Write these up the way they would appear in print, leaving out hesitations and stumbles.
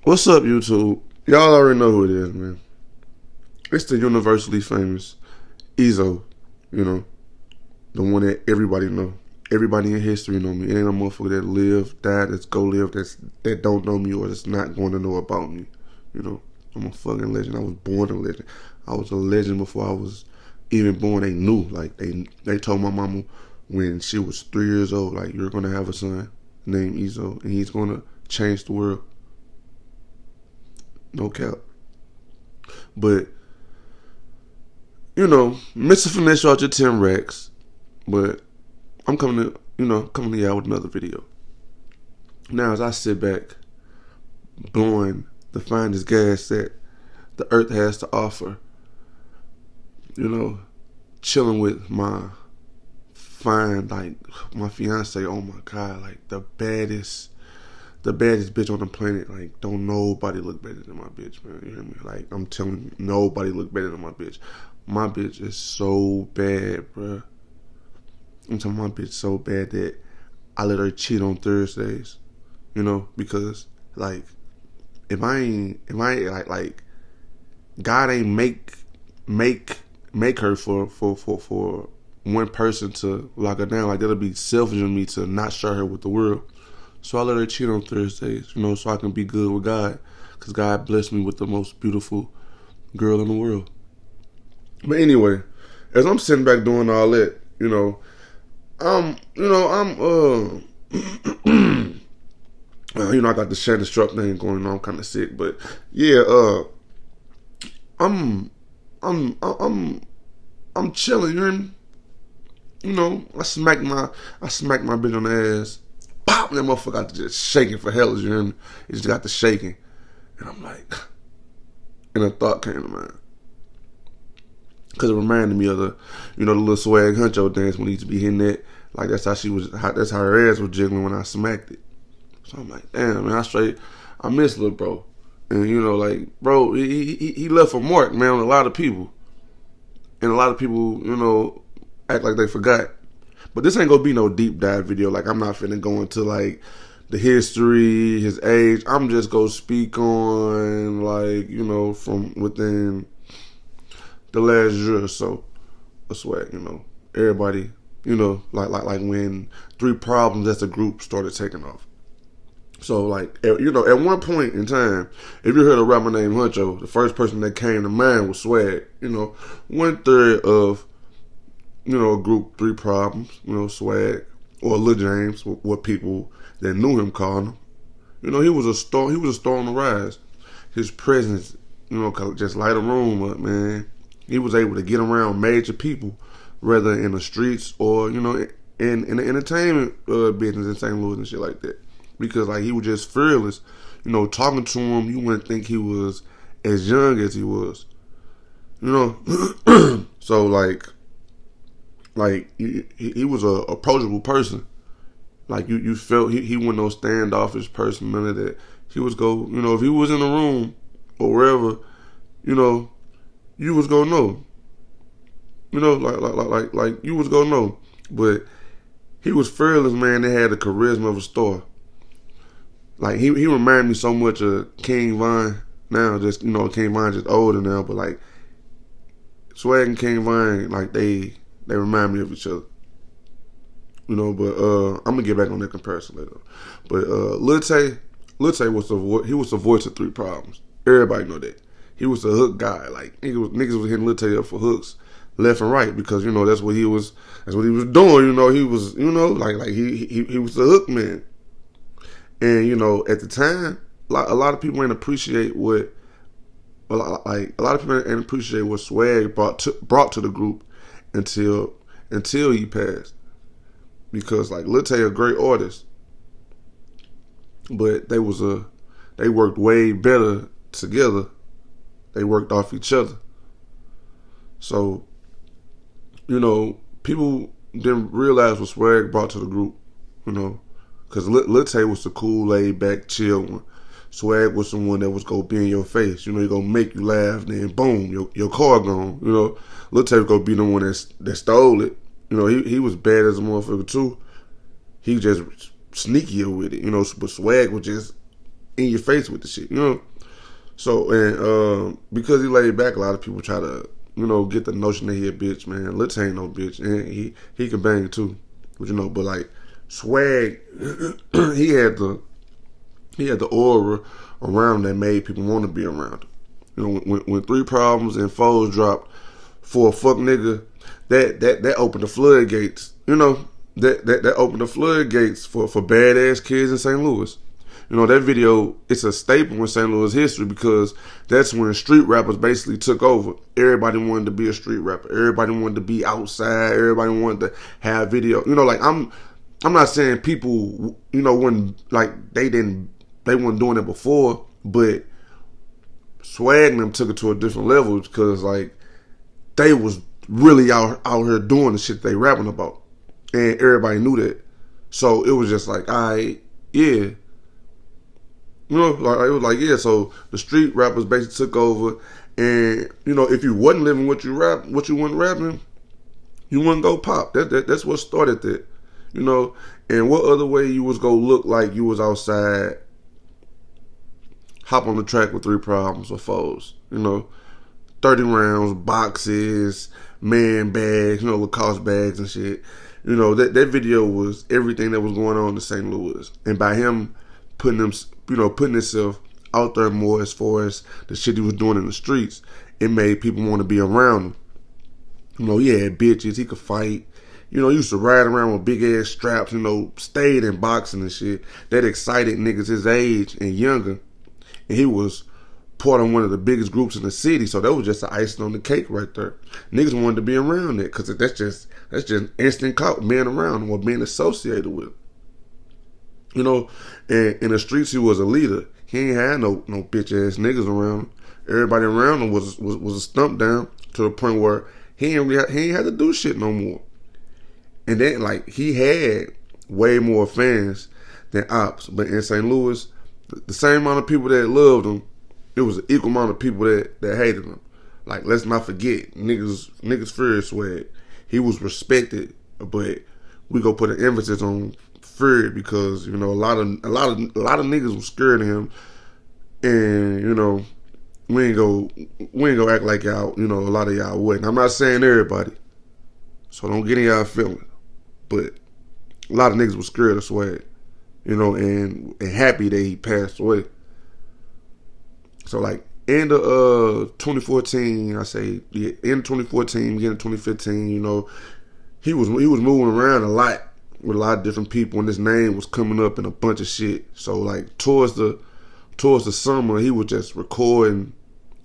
What's up, YouTube? Y'all already know who it is, man. It's the universally famous Ezo. You know, the one that everybody know. Everybody in history know me. It ain't a motherfucker that live, died, that's go live, that don't know me or that's not going to know about me. You know, I'm a fucking legend. I was born a legend. I was a legend before I was even born. They knew. Like they told my mama when she was 3 years old, like, you're gonna have a son named Ezo, and he's gonna change the world. No cap. But, Mr. Finesse out your 10 racks. But I'm coming to y'all with another video. Now, as I sit back, blowing the finest gas that the earth has to offer, chilling with my my fiance, oh my God, like the baddest bitch on the planet. Like, don't nobody look better than my bitch, man. You hear me? Like, I'm telling you, nobody look better than my bitch. My bitch is so bad, bruh. I'm telling my bitch so bad that I let her cheat on Thursdays. Because like if I ain't like God ain't make her for one person to lock her down. Like, that'll be selfish of me to not share her with the world. So I let her cheat on Thursdays, so I can be good with God, because God blessed me with the most beautiful girl in the world. But anyway, as I'm sitting back doing all that, I got the Shannon Struck thing going on. I'm kind of sick, but yeah, I'm chilling. You hear me? I smacked my bitch on the ass. Pop! That motherfucker got to just shaking for hell. You hear me? It just got to shaking, and I'm like, and a thought came to mind, because it reminded me of the little swag Huncho dance when he used to be hitting that. Like, that's how her ass was jiggling when I smacked it. So I'm like, damn, man, I miss little bro. And like, bro, he left a mark, man, on a lot of people. And a lot of people, act like they forgot. But this ain't gonna be no deep dive video. Like, I'm not finna go into like the history, his age. I'm just gonna speak on, like, from within the last year or so. I swear, everybody, like when Three Problems as a group started taking off. So, like, at one point in time, if you heard a rapper named Huncho, the first person that came to mind was Swag. 1/3 of, a group, Three Problems, Swag, or Lil James, what people that knew him called him. He was a star. He was a star on the rise. His presence, just light a room up, man. He was able to get around major people, whether in the streets or, in the entertainment business in St. Louis and shit like that. Because, like, he was just fearless. Talking to him, you wouldn't think he was as young as he was. So, like he was a approachable person. Like, you felt he wasn't no standoffish person, none of that. He was if he was in the room or wherever, you was gonna know. Like you was gonna know. But he was fearless, man. They had the charisma of a star. Like, he reminded me so much of King Von now. Just, King Von just older now, but like Swag and King Von, like, they remind me of each other. But I'm gonna get back on that comparison later. But Lil Tay was he was the voice of Three Problems. Everybody know that. He was the hook guy. Like, niggas was hitting Lil Tay up for hooks left and right, because that's what he was doing. He was like he was the hook man. And at the time, a lot of people ain't appreciate what Swag brought to the group until he passed. Because, like, Lil Tay a great artist, but they worked way better together. They worked off each other. So, people didn't realize what Swag brought to the group. Because Lil Tay was the cool, laid back, chill one. Swag was someone that was gonna be in your face. He gonna make you laugh, then boom, your car gone. Lil Tay was gonna be the one that stole it. He was bad as a motherfucker too. He just sneakier with it. But Swag was just in your face with the shit, you know. So and because he laid back, a lot of people try to, you know, get the notion that he a bitch, man. Lil Tay ain't no bitch, and he can bang too, but you know, but like Swag, he had the aura around that made people want to be around him. You know, when 3 Problems and Foes dropped for a fuck nigga, that opened the floodgates. You know, that opened the floodgates for badass kids in St. Louis. You know, that video, it's a staple in St. Louis history because that's when street rappers basically took over. Everybody wanted to be a street rapper. Everybody wanted to be outside. Everybody wanted to have video. You know, like I'm not saying people, you know, when like they weren't doing it before, but Swag and them took it to a different level because like they was really out here doing the shit they rapping about, and everybody knew that. So it was just like, yeah. You know, like it was like, yeah, so the street rappers basically took over, and you know, if you wasn't living what you wasn't rapping, you wouldn't go pop. That's what started that. You know, and what other way you was gonna look like you was outside, hop on the track with 3 Problems or Foes, you know, 30 rounds, boxes, man bags, you know, Lacoste bags and shit. You know, that video was everything that was going on in St. Louis, and by him putting himself out there more as far as the shit he was doing in the streets, it made people want to be around him. You know, he had bitches, he could fight. You know, he used to ride around with big ass straps, you know, stayed in boxing and shit. That excited niggas his age and younger. And he was part of one of the biggest groups in the city, so that was just the icing on the cake right there. Niggas wanted to be around it, because that's just instant clout, being around him or being associated with him. You know, and in the streets he was a leader. He ain't had no bitch ass niggas around him. Everybody around him was a stump down to the point where he ain't had to do shit no more. And then like he had way more fans than ops, but in St. Louis, the same amount of people that loved him, it was an equal amount of people that hated him. Like, let's not forget, niggas feared Swag. He was respected, but we go put an emphasis on feared because, you know, a lot of niggas was scared of him, and you know, we ain't go act like y'all, you know, a lot of y'all wouldn't. I'm not saying everybody, so don't get in y'all feelings, but a lot of niggas was scared of Swag, you know, and happy that he passed away. So like end of 2014, I say end of 2014, beginning of 2015, you know, he was moving around a lot with a lot of different people, and his name was coming up in a bunch of shit. So like towards the summer, he was just recording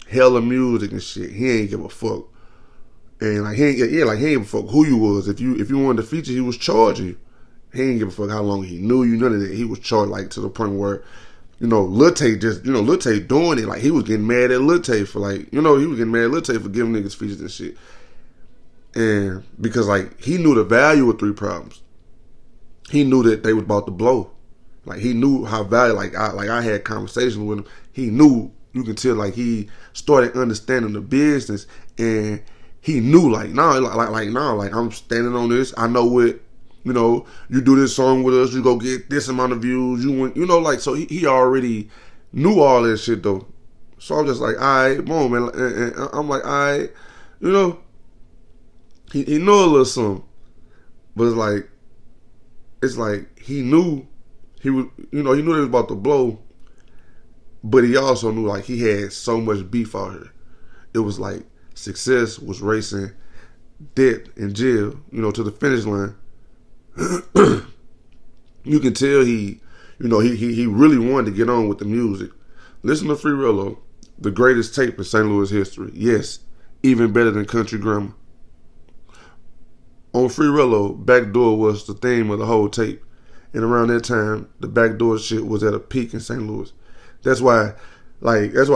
hella music and shit. He ain't give a fuck, and like he ain't give a fuck who you was. If you wanted to feature, he was charging you. He ain't give a fuck how long he knew you, none of that. He was charged, like to the point where, you know, Lil Tay doing it. Like, he was getting mad at Lil Tay for, like, you know, he was getting mad at Lil Tay for giving niggas features and shit. And because, like, he knew the value of 3 Problems. He knew that they was about to blow. Like, he knew how valuable, I had conversations with him. He knew, you can tell, like, he started understanding the business, and he knew, like, I'm standing on this. I know what, you know, you do this song with us, you go get this amount of views, you win, you know, like, so he already knew all that shit, though. So I'm just like, all right, boom, man. And I'm like, all right, you know, he knew a little something. But it's like he knew he was, you know, he knew it was about to blow, but he also knew, like, he had so much beef out here. It was like success was racing death and jail, you know, to the finish line. You can tell he really wanted to get on with the music. Listen to Free Rello, the greatest tape in St. Louis history. Yes, even better than Country Grammar. On Free Rello, Backdoor was the theme of the whole tape. And around that time, the Backdoor shit was at a peak in St. Louis. That's why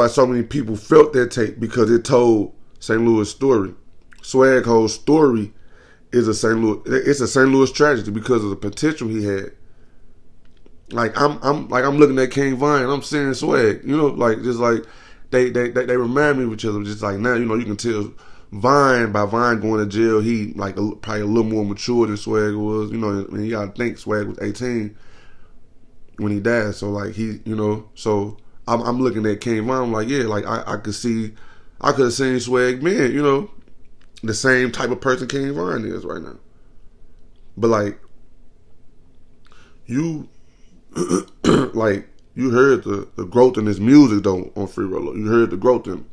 so many people felt that tape, because it told St. Louis story. Swag whole story is a St. Louis tragedy because of the potential he had. Like I'm looking at King Vine, I'm seeing Swag, you know, like, just like they remind me of each other. Just like now, you know, you can tell Vine going to jail, he like probably a little more mature than Swag was, you know, and you gotta think Swag was 18. when he died. So like so I'm looking at King Von. I'm like, yeah, like I could see, I could have seen Swag being, the same type of person King Von is right now. But like you, like you heard the growth in his music though on Free Rollo. You heard the growth in him.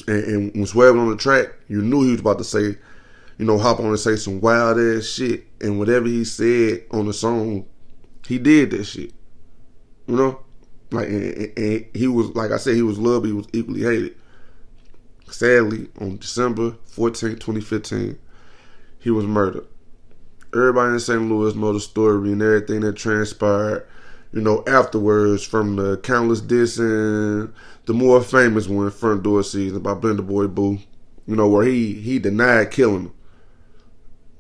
And when Swag went on the track, you knew he was about to say, hop on and say some wild ass shit. And whatever he said on the song, he did that shit. Like, and he was, like I said, he was loved, he was equally hated. Sadly, on December 14th, 2015, he was murdered. Everybody in St. Louis know the story and everything that transpired, afterwards, from the countless dissing, the more famous one, Front Door Season, by Blender Boy Boo, where he denied killing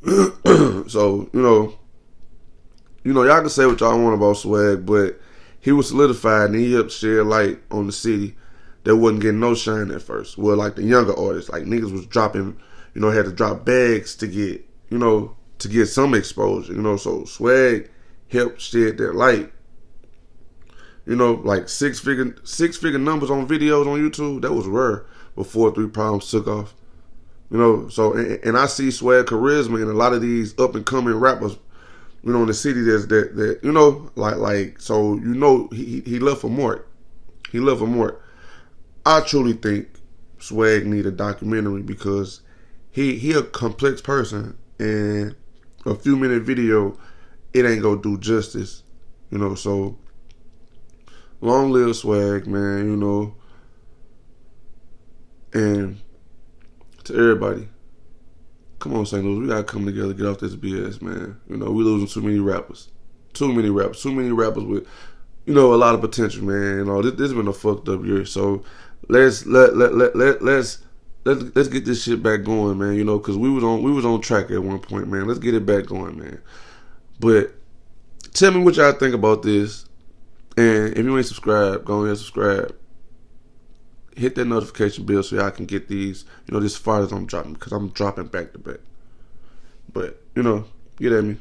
him. So, y'all can say what y'all want about Swag, but he was solidified and he helped shed light on the city that wasn't getting no shine at first. Well, like the younger artists, like niggas was dropping, had to drop bags to get, to get some exposure, so Swag helped shed that light. Like six figure numbers on videos on YouTube, that was rare before 3 Problems took off. So and I see Swag charisma in a lot of these up and coming rappers, in the city that like so he left a mark. He left a mark. I truly think Swag need a documentary because he a complex person, and a few minute video, it ain't gonna do justice. So long live Swag, man, and to everybody, come on, St. Louis, we gotta come together, get off this BS, man. We losing too many rappers. Too many rappers with, a lot of potential, man. This has been a fucked up year. So let's get this shit back going, man. Because we was on track at one point, man. Let's get it back going, man. But tell me what y'all think about this. And if you ain't subscribed, go ahead and subscribe. Hit that notification bell so y'all can get these, this far as I'm dropping, because I'm dropping back to back. But, get at me.